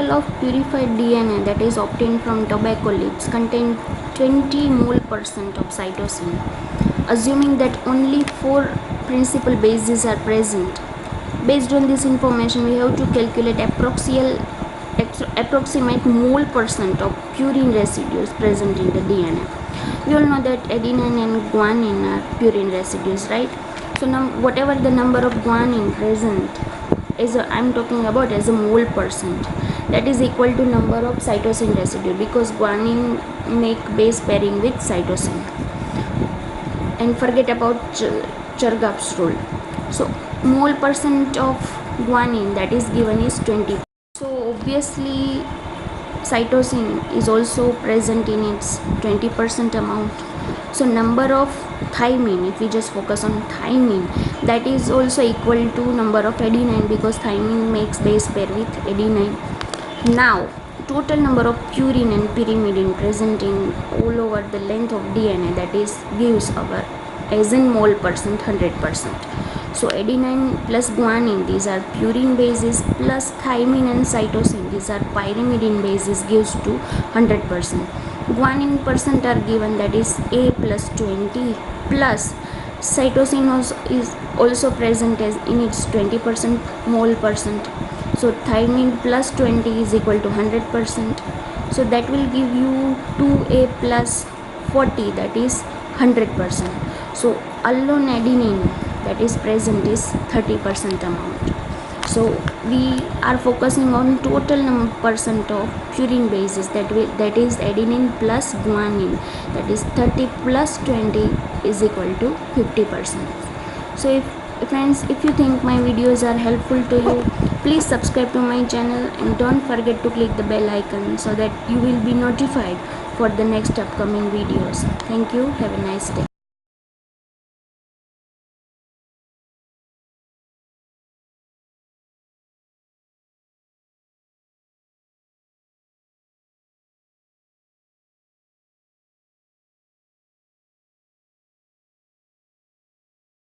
sample of purified DNA that is obtained from tobacco leaves contain 20 mole% of cytosine. Assuming that only 4 principal bases are present. Based on this information, we have to calculate approximate mole% of purine residues present in the DNA. We all know that adenine and guanine are purine residues, right? So whatever the number of guanine present I'm talking about as a mole%, that is equal to number of cytosine residue, because guanine make base pairing with cytosine. And forget about Chargaff's rule. So mole% of guanine that is given is 20. So obviously cytosine is also present in its 20% amount. So number of thymine, if we just focus on thymine, that is also equal to number of adenine, because thymine makes base pair with adenine. Now total number of purine and pyrimidine present in all over the length of DNA, that is gives our as in mole% 100%. So adenine plus guanine, these are purine bases, plus thymine and cytosine, these are pyrimidine bases, gives to 100%. Guanine percent are given, that is A plus 20, plus cytosine is also present as in its 20% mole%. So thymine plus 20 is equal to 100%. So that will give you 2A plus 40, that is 100%. So alone adenine that is present is 30% amount. So we are focusing on total % of purine bases, that is adenine plus guanine, that is 30 plus 20 is equal to 50%. So friends, if you think my videos are helpful to you, please subscribe to my channel and don't forget to click the bell icon so that you will be notified for the next upcoming videos. Thank you. Have a nice day.